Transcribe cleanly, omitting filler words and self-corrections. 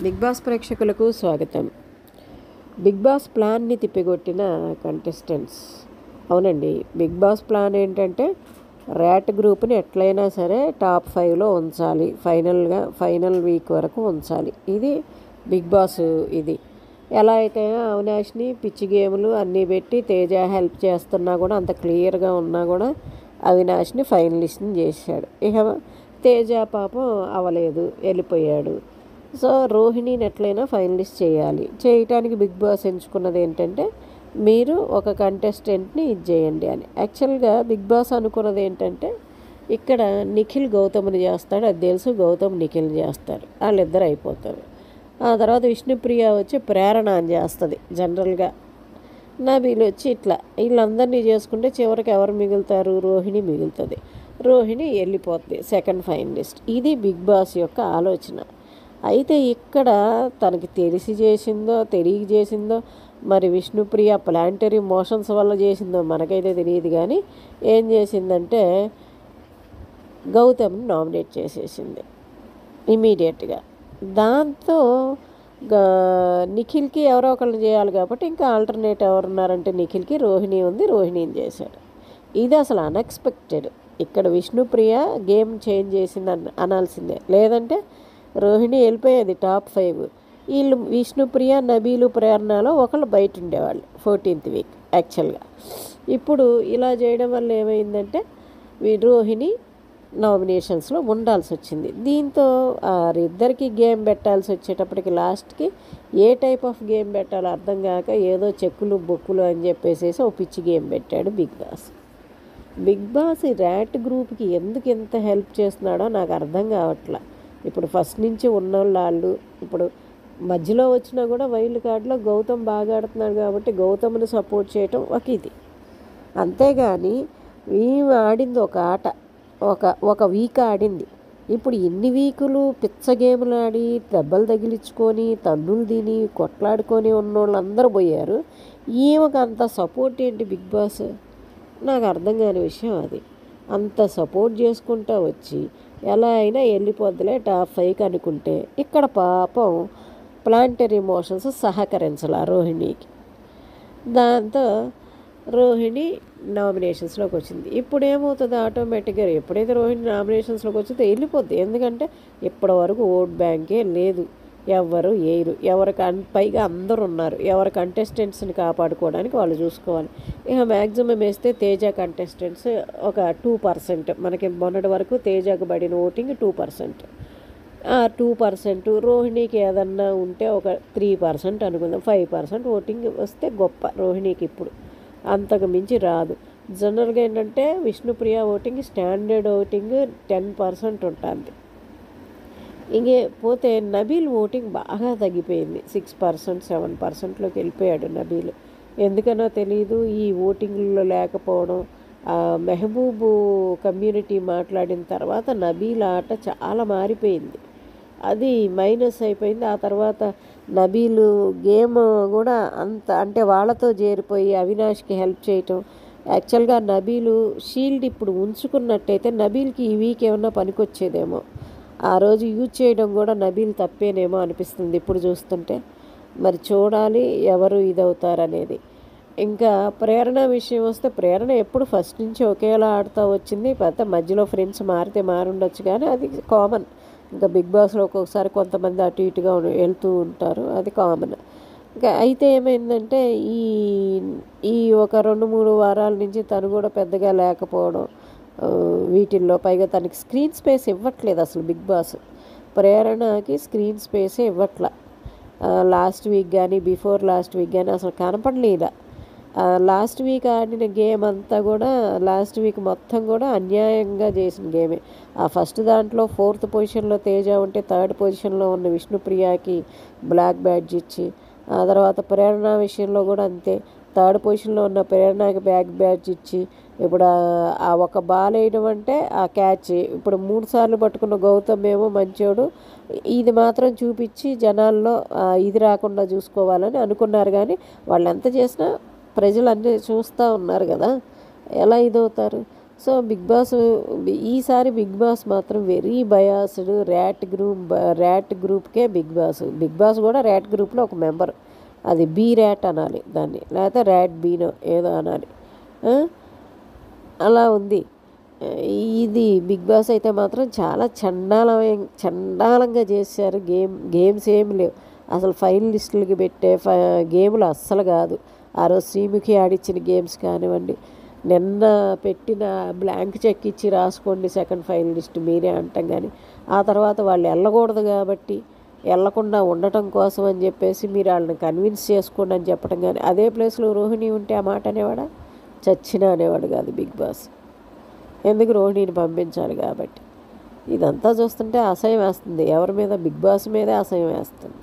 Big boss ప్రేక్షకులకు స్వాగతం. Bigg Boss ప్లాన్ని తిప్పికొట్టిన కంటెస్టెంట్స్. అవునండి, బిగ్ బాస్ ప్లాన్ ఏంటంటే ర్యాట్ గ్రూప్ని ఎట్లయినా సరే టాప్ 5లో ఉంచాలి, ఫైనల్ వీక్ వరకు ఉంచాలి. ఇది బిగ్ బాస్. ఇది ఎలా అయితే అవినాష్ని పిచ్చి గేములు అన్నీ పెట్టి తేజ హెల్ప్ చేస్తున్నా కూడా, అంత క్లియర్గా ఉన్నా కూడా అవినాష్ని ఫైనలిస్ట్ని చేశాడు. ఇక తేజ పాపం అవ్వలేదు, వెళ్ళిపోయాడు. సో రోహిణిని ఎట్లయినా ఫైనలిస్ట్ చేయాలి. చేయటానికి బిగ్ బాస్ ఎంచుకున్నది ఏంటంటే మీరు ఒక కంటెస్టెంట్ని ఇది చేయండి అని. యాక్చువల్గా బిగ్ బాస్ అనుకున్నది ఏంటంటే ఇక్కడ నిఖిల్ గౌతమ్ని చేస్తాడు, అది తెలుసు. గౌతమ్ నిఖిల్ చేస్తాడు, వాళ్ళిద్దరు అయిపోతారు. ఆ తర్వాత విష్ణుప్రియ వచ్చి ప్రేరణ అని చేస్తుంది జనరల్గా. నబీల్ వచ్చి ఇట్లా వీళ్ళందరినీ చేసుకుంటే చివరికి ఎవరు మిగులుతారు? రోహిణి మిగులుతుంది. రోహిణి వెళ్ళిపోతుంది సెకండ్ ఫైనలిస్ట్. ఇది బిగ్ బాస్ యొక్క ఆలోచన. అయితే ఇక్కడ తనకి తెలిసి చేసిందో తెలియక చేసిందో, మరి విష్ణుప్రియ ప్లాంటరీ మోషన్స్ వల్ల చేసిందో మనకైతే తెలియదు. కానీ ఏం చేసిందంటే గౌతమ్ని నామినేట్ చేసేసింది ఇమీడియట్గా. దాంతో నిఖిల్కి ఎవరో ఒకళ్ళు చేయాలి కాబట్టి ఇంకా ఆల్టర్నేట్ ఎవరున్నారంటే నిఖిల్కి రోహిణి ఉంది, రోహిణిని చేశాడు. ఇది అసలు అన్ఎక్స్పెక్టెడ్. ఇక్కడ విష్ణుప్రియ గేమ్ చేంజ్ చేసింది అనాల్సిందే, లేదంటే రోహిణి వెళ్ళిపోయేది టాప్ 5. వీళ్ళు విష్ణుప్రియ, నబీలు, ప్రేరణలో ఒకళ్ళు బయట ఉండేవాళ్ళు 14th వీక్ యాక్చువల్గా. ఇప్పుడు ఇలా చేయడం వల్ల ఏమైందంటే రోహిణి నామినేషన్స్లో ఉండాల్సి వచ్చింది. దీంతో ఇద్దరికి గేమ్ పెట్టాల్సి వచ్చేటప్పటికి లాస్ట్కి ఏ టైప్ ఆఫ్ గేమ్ పెట్టాలో అర్థం కాక ఏదో చెక్కులు బొక్కులు అని చెప్పేసి ఒక పిచ్చి గేమ్ పెట్టాడు బిగ్ బాస్. బిగ్ బాస్ ఈ ర్యాట్ గ్రూప్కి ఎందుకు ఎంత హెల్ప్ చేస్తున్నాడో నాకు అర్థం కావట్లా. ఇప్పుడు ఫస్ట్ నుంచి ఉన్నోళ్ళు ఇప్పుడు మధ్యలో వచ్చినా కూడా వైల్డ్ కార్డులో గౌతమ్ బాగా ఆడుతున్నాడు కాబట్టి గౌతమ్ని సపోర్ట్ చేయటం ఒక ఇది. అంతేగాని మేము ఆడింది ఒక ఆట, ఒక వీక్ ఆడింది. ఇప్పుడు ఎన్ని వీకులు పిచ్చ గేములు ఆడి దెబ్బలు తగిలించుకొని తన్నులు తిని కొట్లాడుకొని ఉన్నోళ్ళు అందరూ పోయారు. ఈమెకు అంత సపోర్ట్ ఏంటి బిగ్ బాస్? నాకు అర్థం కాని విషయం అది. అంత సపోర్ట్ చేసుకుంటూ వచ్చి ఎలా అయినా వెళ్ళిపోద్దులే టాప్ 5కి అనుకుంటే ఇక్కడ పాపం ప్లాంటరీ మోషన్స్ సహకరించాల రోహిణికి. దాంతో రోహిణి నామినేషన్స్లోకి వచ్చింది. ఇప్పుడు ఏమవుతుంది? ఆటోమేటిక్గా ఎప్పుడైతే రోహిణి నామినేషన్స్లోకి వచ్చిందో వెళ్ళిపోద్ది. ఎందుకంటే ఇప్పటి వరకు ఓట్ బ్యాంకే లేదు, ఎవరు వేయరు. పైగా అందరు ఉన్నారు. ఎవరి కంటెస్టెంట్స్ని కాపాడుకోవడానికి వాళ్ళు చూసుకోవాలి. ఇక మ్యాక్సిమం వేస్తే తేజ కంటెస్టెంట్స్ ఒక 2%. మనకి మొన్నటి వరకు తేజకు పడిన ఓటింగ్ 2%. ఆ 2% రోహిణికి ఏదన్నా ఉంటే ఒక 3% అనుకుందాం. 5% ఓటింగ్ వస్తే గొప్ప రోహిణికి. ఇప్పుడు అంతకు మించి రాదు. జనరల్గా ఏంటంటే విష్ణుప్రియ ఓటింగ్ స్టాండర్డ్ ఓటింగ్ 10% ఉంటుంది. ఇంకే పోతే నబీల్ ఓటింగ్ బాగా తగ్గిపోయింది, 6%, 7%లోకి వెళ్ళిపోయాడు నబీల్. ఎందుకనో తెలియదు ఈ ఓటింగ్లో లేకపోవడం. మెహబూబు కమ్యూనిటీ మాట్లాడిన తర్వాత నబీల్ ఆట చాలా మారిపోయింది, అది మైనస్ అయిపోయింది. ఆ తర్వాత నబీలు గేమ్ కూడా అంటే వాళ్ళతో చేరిపోయి అవినాష్కి హెల్ప్ చేయటం. యాక్చువల్గా నబీలు షీల్డ్ ఇప్పుడు ఉంచుకున్నట్టయితే నబీల్కి ఈ వీక్ ఏమన్నా పనికొచ్చేదేమో. ఆ రోజు యూజ్ చేయడం కూడా నబీల్ తప్పేనేమో అనిపిస్తుంది ఇప్పుడు చూస్తుంటే. మరి చూడాలి ఎవరు ఇదవుతారనేది. ఇంకా ప్రేరణ విషయం వస్తే ప్రేరణ ఎప్పుడు ఫస్ట్ నుంచి ఒకేలా ఆడుతూ వచ్చింది. పెద్ద మధ్యలో ఫ్రెండ్స్ మారితే మారుండొచ్చు, కానీ అది కామన్. ఇంకా బిగ్ బాస్లో ఒక్కొక్కసారి కొంతమంది అటు ఇటుగా వెళ్తూ ఉంటారు, అది కామన్. ఇంకా అయితే ఏమైందంటే ఈ ఒక 2-3 వారాల నుంచి తను కూడా పెద్దగా లేకపోవడం, వీటిల్లో పైగా తనకి స్క్రీన్ స్పేస్ ఇవ్వట్లేదు అసలు బిగ్ బాస్. ప్రేరణకి స్క్రీన్ స్పేసే ఇవ్వట్ల. లాస్ట్ వీక్ కానీ బిఫోర్ లాస్ట్ వీక్ కానీ అసలు కనపడలేదా. లాస్ట్ వీక్ ఆడిన గేమ్ అంతా కూడా లాస్ట్ వీక్ మొత్తం కూడా అన్యాయంగా చేసిన గేమే. ఆ ఫస్ట్ దాంట్లో 4th పొజిషన్లో తేజ ఉంటే 3rd పొజిషన్లో ఉన్న విష్ణుప్రియకి బ్లాక్ బ్యాడ్జ్ ఇచ్చి, ఆ తర్వాత ప్రేరణ విషయంలో కూడా అంతే, 3rd పొజిషన్లో ఉన్న ప్రేరణకి బ్యాక్ బ్యాడ్జ్ ఇచ్చి, ఇప్పుడు ఆ ఒక బాల్ వేయడం అంటే ఆ క్యాచ్ ఇప్పుడు 3 సార్లు పట్టుకున్న గౌతమ్ ఏమో మంచోడు, ఇది మాత్రం చూపించి జనాల్లో ఇది రాకుండా చూసుకోవాలని అనుకున్నారు. కానీ వాళ్ళు ఎంత చేసినా ప్రజలు అన్నీ చూస్తూ ఉన్నారు కదా, ఎలా ఇదవుతారు? సో బిగ్ బాస్ ఈసారి బిగ్ బాస్ మాత్రం వెరీ బయాస్డ్. ర్యాట్ గ్రూప్కే బిగ్ బాస్ కూడా ర్యాట్ గ్రూప్లో ఒక మెంబర్. అది బీ ర్యాట్ అనాలి దాన్ని, లేకపోతే ర్యాట్ బీనో ఏదో అనాలి. ఆ? అలా ఉంది. ఇది బిగ్ బాస్ అయితే మాత్రం చాలా చండాలంగా చేశారు. గేమ్స్ ఏమి లేవు అసలు. ఫైనలిస్టులకి పెట్టే గేములు అస్సలు కాదు. ఆ రోజు శ్రీముఖి ఆడిచ్చిన గేమ్స్ కానివ్వండి, నిన్న పెట్టిన బ్లాంక్ చెక్ ఇచ్చి రాసుకోండి సెకండ్ ఫైనలిస్ట్ మీరే అంటాం. కానీ ఆ తర్వాత వాళ్ళు వెళ్ళకూడదు కాబట్టి వెళ్ళకుండా ఉండటం కోసం అని చెప్పేసి మీరు వాళ్ళని కన్విన్స్ చేసుకోండి అని చెప్పడం. కానీ అదే ప్లేస్లో రోహిణి ఉంటే ఆ మాట అనేవాడా? చచ్చినా అనేవాడు కాదు బిగ్ బాస్. ఎందుకు? రోహిణిని పంపించాలి కాబట్టి. ఇదంతా చూస్తుంటే అసహ్యం వేస్తుంది. ఎవరి మీద? బిగ్ బాస్ మీదే అసహ్యం వేస్తుంది.